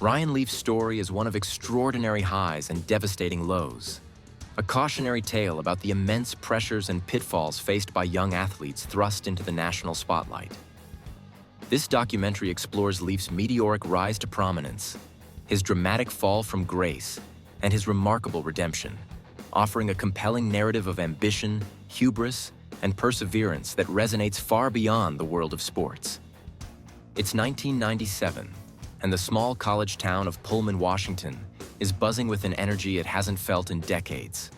Ryan Leaf's story is one of extraordinary highs and devastating lows. A cautionary tale about the immense pressures and pitfalls faced by young athletes thrust into the national spotlight. This documentary explores Leaf's meteoric rise to prominence, his dramatic fall from grace, and his remarkable redemption, offering a compelling narrative of ambition, hubris, and perseverance that resonates far beyond the world of sports. It's 1997, and the small college town of Pullman, Washington, is buzzing with an energy it hasn't felt in decades.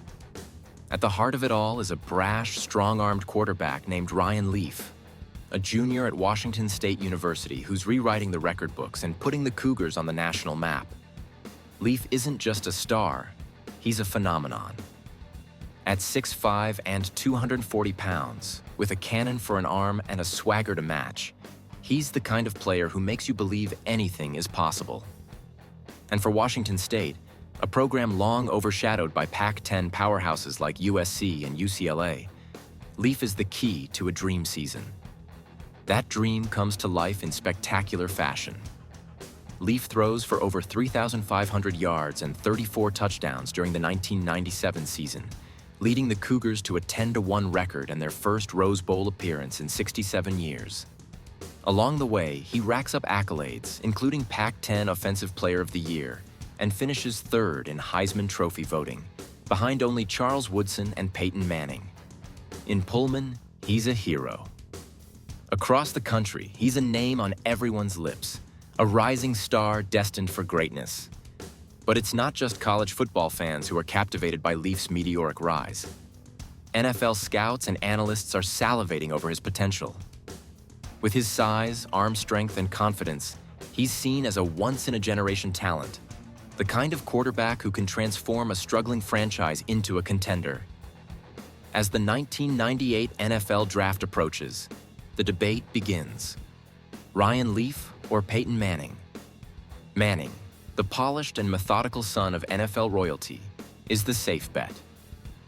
At the heart of it all is a brash, strong-armed quarterback named Ryan Leaf, a junior at Washington State University who's rewriting the record books and putting the Cougars on the national map. Leaf isn't just a star, he's a phenomenon. At 6'5" and 240 pounds, with a cannon for an arm and a swagger to match, he's the kind of player who makes you believe anything is possible. And for Washington State, a program long overshadowed by Pac-10 powerhouses like USC and UCLA, Leaf is the key to a dream season. That dream comes to life in spectacular fashion. Leaf throws for over 3,500 yards and 34 touchdowns during the 1997 season, leading the Cougars to a 10-1 record and their first Rose Bowl appearance in 67 years. Along the way, he racks up accolades, including Pac-10 Offensive Player of the Year, and finishes third in Heisman Trophy voting, behind only Charles Woodson and Peyton Manning. In Pullman, he's a hero. Across the country, he's a name on everyone's lips, a rising star destined for greatness. But it's not just college football fans who are captivated by Leaf's meteoric rise. NFL scouts and analysts are salivating over his potential. With his size, arm strength, and confidence, he's seen as a once-in-a-generation talent, the kind of quarterback who can transform a struggling franchise into a contender. As the 1998 NFL Draft approaches, the debate begins. Ryan Leaf or Peyton Manning? Manning, the polished and methodical son of NFL royalty, is the safe bet.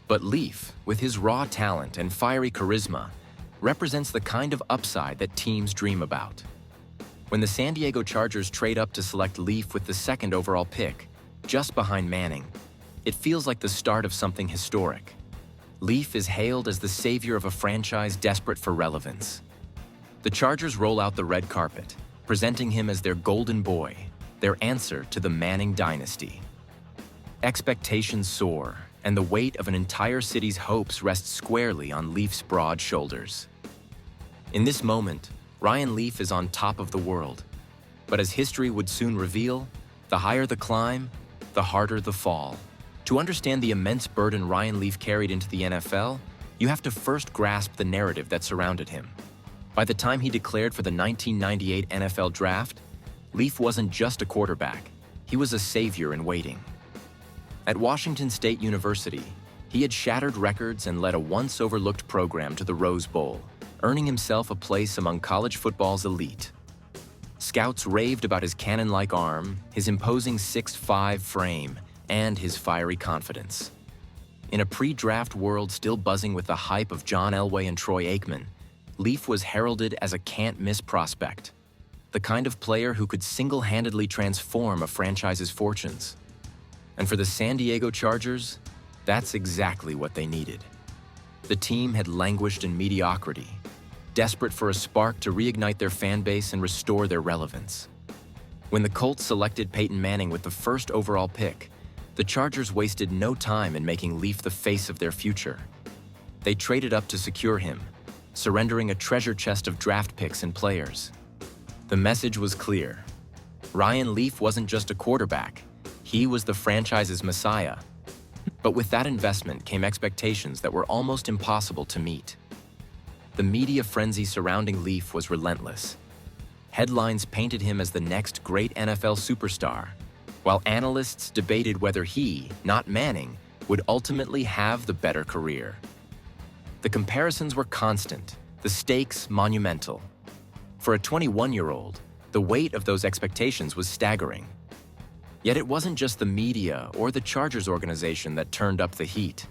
But Leaf, with his raw talent and fiery charisma, represents the kind of upside that teams dream about. When the San Diego Chargers trade up to select Leaf with the second overall pick, just behind Manning, it feels like the start of something historic. Leaf is hailed as the savior of a franchise desperate for relevance. The Chargers roll out the red carpet, presenting him as their golden boy, their answer to the Manning dynasty. Expectations soar, and the weight of an entire city's hopes rests squarely on Leaf's broad shoulders. In this moment, Ryan Leaf is on top of the world. But as history would soon reveal, the higher the climb, the harder the fall. To understand the immense burden Ryan Leaf carried into the NFL, you have to first grasp the narrative that surrounded him. By the time he declared for the 1998 NFL Draft, Leaf wasn't just a quarterback, he was a savior in waiting. At Washington State University, he had shattered records and led a once-overlooked program to the Rose Bowl, earning himself a place among college football's elite. Scouts raved about his cannon-like arm, his imposing 6'5" frame, and his fiery confidence. In a pre-draft world still buzzing with the hype of John Elway and Troy Aikman, Leaf was heralded as a can't-miss prospect, the kind of player who could single-handedly transform a franchise's fortunes. And for the San Diego Chargers, that's exactly what they needed. The team had languished in mediocrity, desperate for a spark to reignite their fan base and restore their relevance. When the Colts selected Peyton Manning with the first overall pick, the Chargers wasted no time in making Leaf the face of their future. They traded up to secure him, surrendering a treasure chest of draft picks and players. The message was clear. Ryan Leaf wasn't just a quarterback, he was the franchise's messiah. But with that investment came expectations that were almost impossible to meet. The media frenzy surrounding Leaf was relentless. Headlines painted him as the next great NFL superstar, while analysts debated whether he, not Manning, would ultimately have the better career. The comparisons were constant, the stakes monumental. For a 21-year-old, the weight of those expectations was staggering. Yet it wasn't just the media or the Chargers organization that turned up the heat.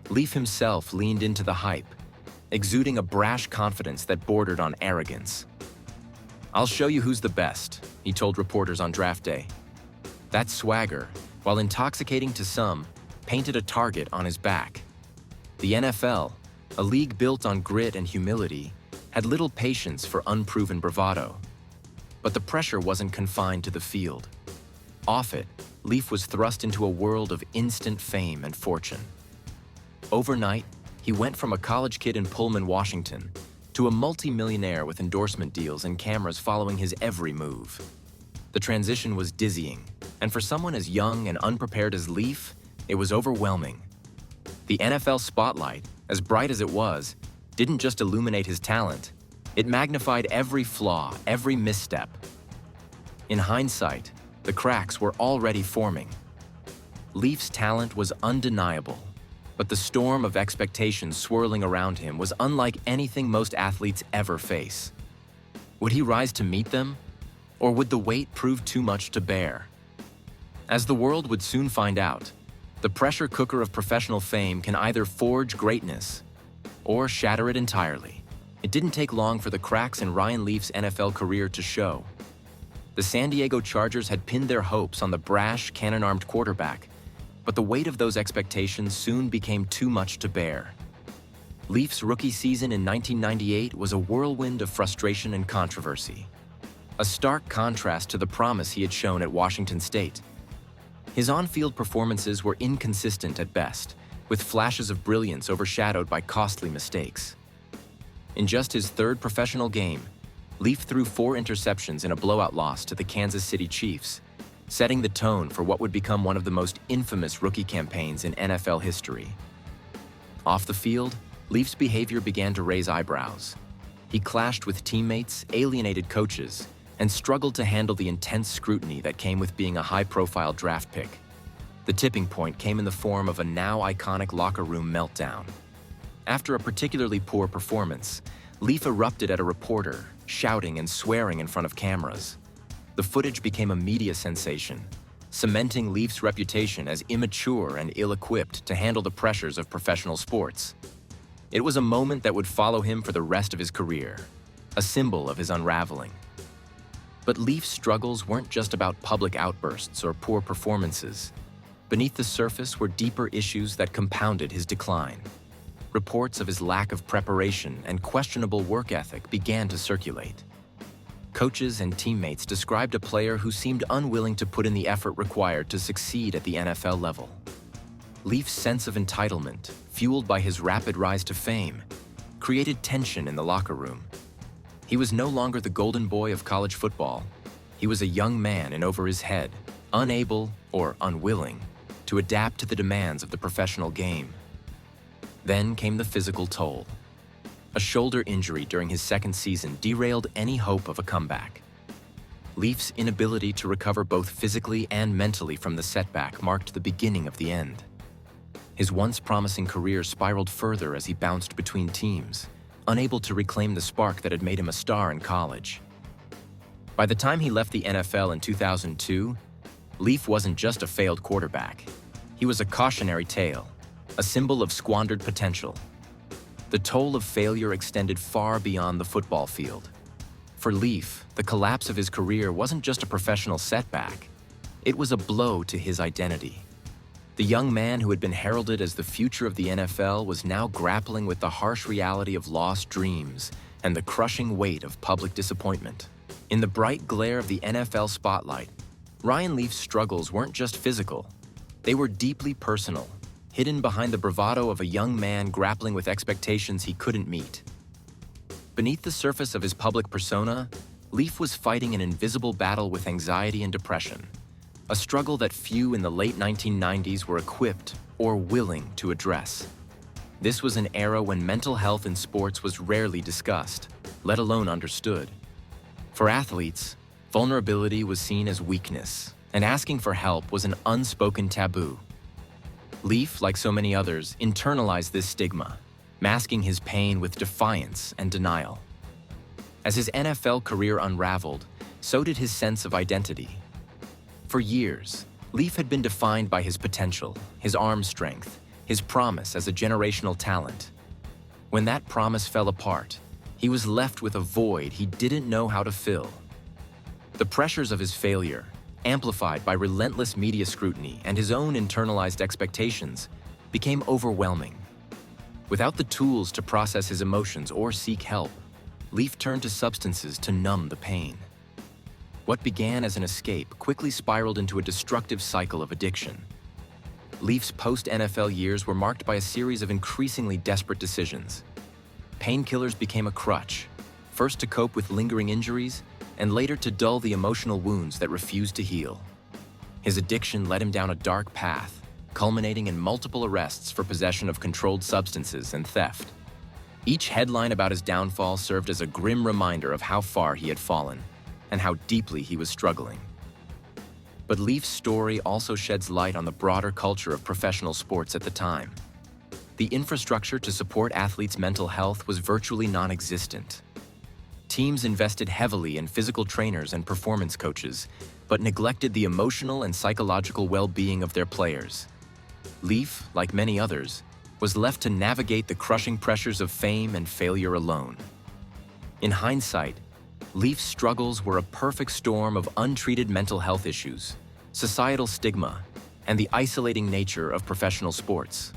Leaf himself leaned into the hype, exuding a brash confidence that bordered on arrogance. "I'll show you who's the best," he told reporters on draft day, That swagger, while intoxicating to some, painted a target on his back. The NFL, a league built on grit and humility, had little patience for unproven bravado. But the pressure wasn't confined to the field. Off it, Leaf was thrust into a world of instant fame and fortune. Overnight, he went from a college kid in Pullman, Washington, to a multi-millionaire with endorsement deals and cameras following his every move. The transition was dizzying, and for someone as young and unprepared as Leaf, it was overwhelming. The NFL spotlight, as bright as it was, didn't just illuminate his talent, it magnified every flaw, every misstep. In hindsight, the cracks were already forming. Leaf's talent was undeniable, but the storm of expectations swirling around him was unlike anything most athletes ever face. Would he rise to meet them, or would the weight prove too much to bear? As the world would soon find out, the pressure cooker of professional fame can either forge greatness or shatter it entirely. It didn't take long for the cracks in Ryan Leaf's NFL career to show. The San Diego Chargers had pinned their hopes on the brash, cannon-armed quarterback, but the weight of those expectations soon became too much to bear. Leaf's rookie season in 1998 was a whirlwind of frustration and controversy, a stark contrast to the promise he had shown at Washington State. His on-field performances were inconsistent at best, with flashes of brilliance overshadowed by costly mistakes. In just his third professional game, Leaf threw 4 interceptions in a blowout loss to the Kansas City Chiefs, setting the tone for what would become one of the most infamous rookie campaigns in NFL history. Off the field, Leaf's behavior began to raise eyebrows. He clashed with teammates, alienated coaches, and struggled to handle the intense scrutiny that came with being a high-profile draft pick. The tipping point came in the form of a now iconic locker room meltdown. After a particularly poor performance, Leaf erupted at a reporter, shouting and swearing in front of cameras. The footage became a media sensation, cementing Leaf's reputation as immature and ill-equipped to handle the pressures of professional sports. It was a moment that would follow him for the rest of his career, a symbol of his unraveling. But Leaf's struggles weren't just about public outbursts or poor performances. Beneath the surface were deeper issues that compounded his decline. Reports of his lack of preparation and questionable work ethic began to circulate. Coaches and teammates described a player who seemed unwilling to put in the effort required to succeed at the NFL level. Leaf's sense of entitlement, fueled by his rapid rise to fame, created tension in the locker room. He was no longer the golden boy of college football. He was a young man in over his head, unable or unwilling to adapt to the demands of the professional game. Then came the physical toll. A shoulder injury during his second season derailed any hope of a comeback. Leaf's inability to recover both physically and mentally from the setback marked the beginning of the end. His once promising career spiraled further as he bounced between teams, unable to reclaim the spark that had made him a star in college. By the time he left the NFL in 2002, Leaf wasn't just a failed quarterback. He was a cautionary tale, a symbol of squandered potential. The toll of failure extended far beyond the football field. For Leaf, the collapse of his career wasn't just a professional setback. It was a blow to his identity. The young man who had been heralded as the future of the NFL was now grappling with the harsh reality of lost dreams and the crushing weight of public disappointment. In the bright glare of the NFL spotlight, Ryan Leaf's struggles weren't just physical. They were deeply personal, hidden behind the bravado of a young man grappling with expectations he couldn't meet. Beneath the surface of his public persona, Leaf was fighting an invisible battle with anxiety and depression, a struggle that few in the late 1990s were equipped or willing to address. This was an era when mental health in sports was rarely discussed, let alone understood. For athletes, vulnerability was seen as weakness, and asking for help was an unspoken taboo. Leaf, like so many others, internalized this stigma, masking his pain with defiance and denial. As his NFL career unraveled, so did his sense of identity. For years, Leaf had been defined by his potential, his arm strength, his promise as a generational talent. When that promise fell apart, he was left with a void he didn't know how to fill. The pressures of his failure, amplified by relentless media scrutiny and his own internalized expectations, became overwhelming. Without the tools to process his emotions or seek help, Leaf turned to substances to numb the pain. What began as an escape quickly spiraled into a destructive cycle of addiction. Leaf's post-NFL years were marked by a series of increasingly desperate decisions. Painkillers became a crutch, first to cope with lingering injuries, and later to dull the emotional wounds that refused to heal. His addiction led him down a dark path, culminating in multiple arrests for possession of controlled substances and theft. Each headline about his downfall served as a grim reminder of how far he had fallen and how deeply he was struggling. But Leaf's story also sheds light on the broader culture of professional sports at the time. The infrastructure to support athletes' mental health was virtually non-existent. Teams invested heavily in physical trainers and performance coaches, but neglected the emotional and psychological well-being of their players. Leaf, like many others, was left to navigate the crushing pressures of fame and failure alone. In hindsight, Leaf's struggles were a perfect storm of untreated mental health issues, societal stigma, and the isolating nature of professional sports.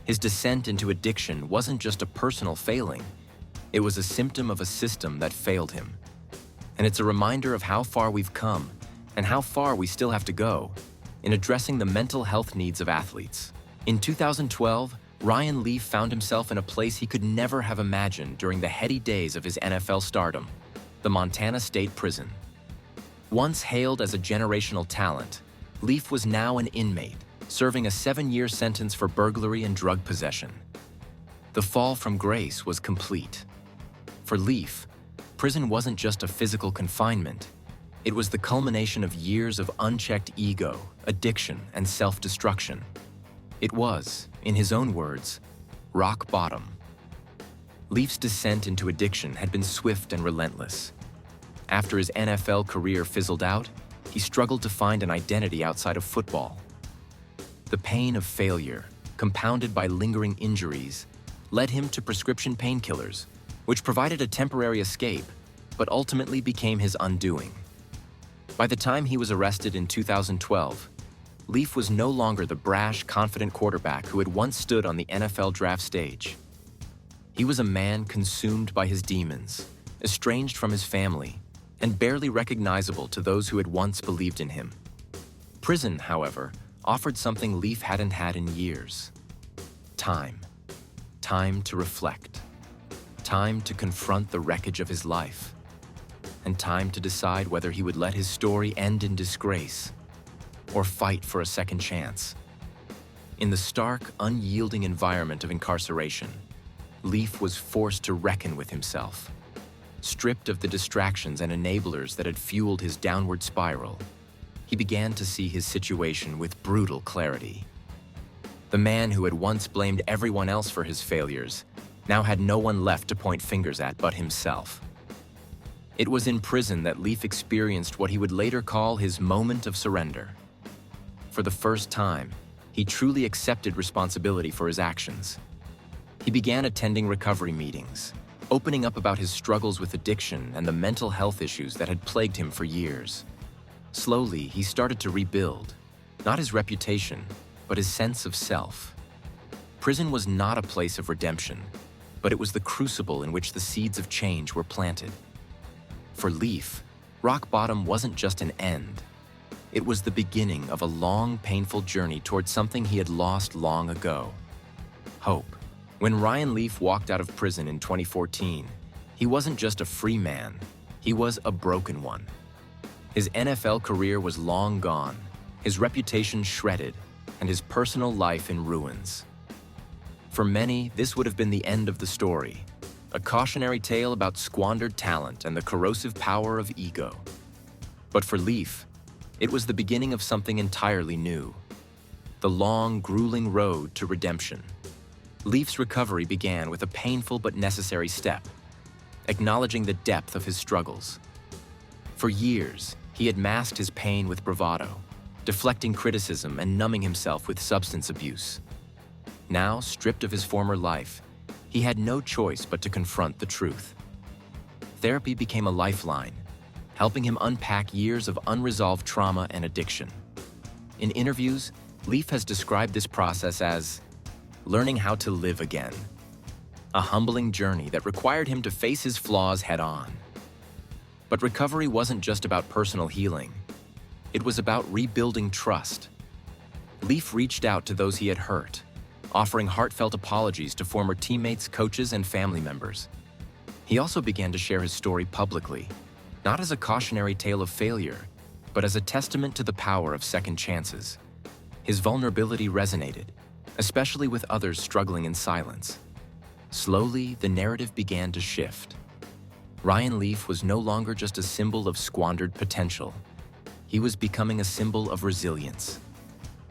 His descent into addiction wasn't just a personal failing, it was a symptom of a system that failed him. And it's a reminder of how far we've come and how far we still have to go in addressing the mental health needs of athletes. In 2012, Ryan Leaf found himself in a place he could never have imagined during the heady days of his NFL stardom, the Montana State Prison. Once hailed as a generational talent, Leaf was now an inmate, serving a 7-year sentence for burglary and drug possession. The fall from grace was complete. For Leaf, prison wasn't just a physical confinement. It was the culmination of years of unchecked ego, addiction, and self-destruction. It was, in his own words, rock bottom. Leaf's descent into addiction had been swift and relentless. After his NFL career fizzled out, he struggled to find an identity outside of football. The pain of failure, compounded by lingering injuries, led him to prescription painkillers, which provided a temporary escape, but ultimately became his undoing. By the time he was arrested in 2012, Leaf was no longer the brash, confident quarterback who had once stood on the NFL draft stage. He was a man consumed by his demons, estranged from his family, and barely recognizable to those who had once believed in him. Prison, however, offered something Leaf hadn't had in years. Time. Time to reflect. Time to confront the wreckage of his life. And time to decide whether he would let his story end in disgrace or fight for a second chance. In the stark, unyielding environment of incarceration, Leaf was forced to reckon with himself. Stripped of the distractions and enablers that had fueled his downward spiral, he began to see his situation with brutal clarity. The man who had once blamed everyone else for his failures now had no one left to point fingers at but himself. It was in prison that Leaf experienced what he would later call his moment of surrender. For the first time, he truly accepted responsibility for his actions. He began attending recovery meetings, opening up about his struggles with addiction and the mental health issues that had plagued him for years. Slowly, he started to rebuild, not his reputation, but his sense of self. Prison was not a place of redemption, but it was the crucible in which the seeds of change were planted. For Leaf, rock bottom wasn't just an end. It was the beginning of a long, painful journey towards something he had lost long ago: hope. When Ryan Leaf walked out of prison in 2014, he wasn't just a free man, he was a broken one. His NFL career was long gone, his reputation shredded, and his personal life in ruins. For many, this would have been the end of the story, a cautionary tale about squandered talent and the corrosive power of ego. But for Leaf, it was the beginning of something entirely new: the long, grueling road to redemption. Leaf's recovery began with a painful but necessary step: acknowledging the depth of his struggles. For years, he had masked his pain with bravado, deflecting criticism and numbing himself with substance abuse. Now, stripped of his former life, he had no choice but to confront the truth. Therapy became a lifeline, helping him unpack years of unresolved trauma and addiction. In interviews, Leaf has described this process as learning how to live again, a humbling journey that required him to face his flaws head-on. But recovery wasn't just about personal healing. It was about rebuilding trust. Leaf reached out to those he had hurt, offering heartfelt apologies to former teammates, coaches, and family members. He also began to share his story publicly, not as a cautionary tale of failure, but as a testament to the power of second chances. His vulnerability resonated, especially with others struggling in silence. Slowly, the narrative began to shift. Ryan Leaf was no longer just a symbol of squandered potential. He was becoming a symbol of resilience.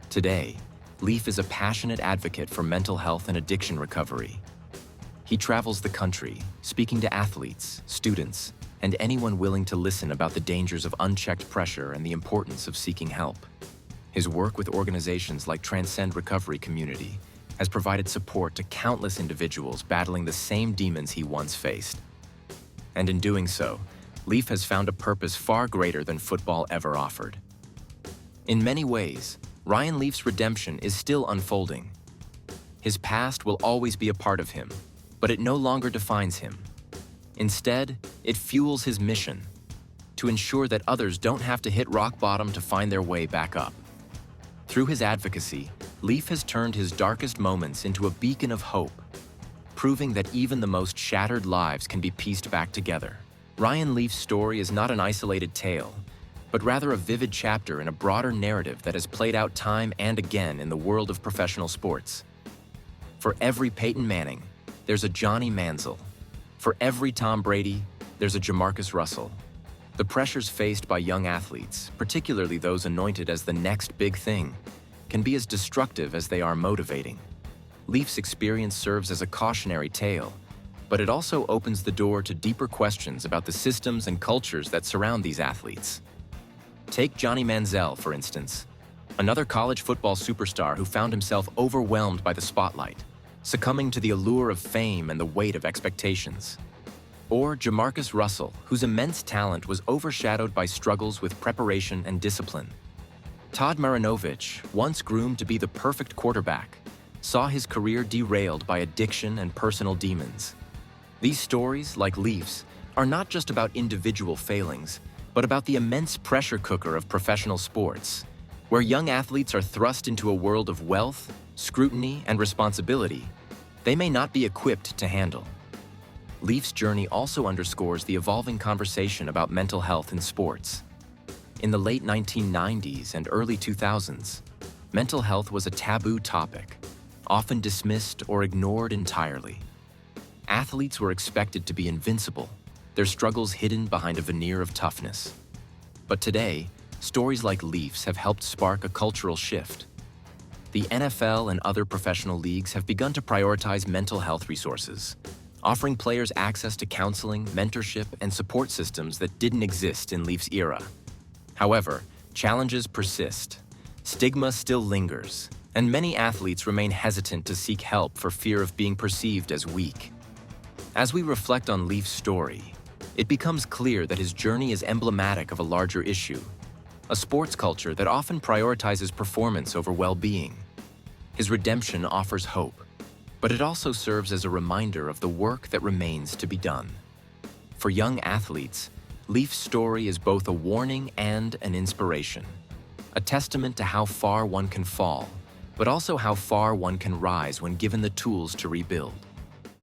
Today, Leaf is a passionate advocate for mental health and addiction recovery. He travels the country, speaking to athletes, students, and anyone willing to listen about the dangers of unchecked pressure and the importance of seeking help. His work with organizations like Transcend Recovery Community has provided support to countless individuals battling the same demons he once faced. And in doing so, Leaf has found a purpose far greater than football ever offered. In many ways, Ryan Leaf's redemption is still unfolding. His past will always be a part of him, but it no longer defines him. Instead, it fuels his mission to ensure that others don't have to hit rock bottom to find their way back up. Through his advocacy, Leaf has turned his darkest moments into a beacon of hope, proving that even the most shattered lives can be pieced back together. Ryan Leaf's story is not an isolated tale, but rather a vivid chapter in a broader narrative that has played out time and again in the world of professional sports. For every Peyton Manning, there's a Johnny Manziel. For every Tom Brady, there's a Jamarcus Russell. The pressures faced by young athletes, particularly those anointed as the next big thing, can be as destructive as they are motivating. Leaf's experience serves as a cautionary tale, but it also opens the door to deeper questions about the systems and cultures that surround these athletes. Take Johnny Manziel, for instance, another college football superstar who found himself overwhelmed by the spotlight, succumbing to the allure of fame and the weight of expectations. Or Jamarcus Russell, whose immense talent was overshadowed by struggles with preparation and discipline. Todd Marinovich, once groomed to be the perfect quarterback, saw his career derailed by addiction and personal demons. These stories, like Leaf's, are not just about individual failings, but about the immense pressure cooker of professional sports, where young athletes are thrust into a world of wealth, scrutiny, and responsibility they may not be equipped to handle. Leaf's journey also underscores the evolving conversation about mental health in sports. In the late 1990s and early 2000s, mental health was a taboo topic, often dismissed or ignored entirely. Athletes were expected to be invincible, their struggles hidden behind a veneer of toughness. But today, stories like Leaf's have helped spark a cultural shift. The NFL and other professional leagues have begun to prioritize mental health resources, offering players access to counseling, mentorship, and support systems that didn't exist in Leaf's era. However, challenges persist. Stigma still lingers, and many athletes remain hesitant to seek help for fear of being perceived as weak. As we reflect on Leaf's story, it becomes clear that his journey is emblematic of a larger issue, a sports culture that often prioritizes performance over well-being. His redemption offers hope, but it also serves as a reminder of the work that remains to be done. For young athletes, Leaf's story is both a warning and an inspiration, a testament to how far one can fall, but also how far one can rise when given the tools to rebuild.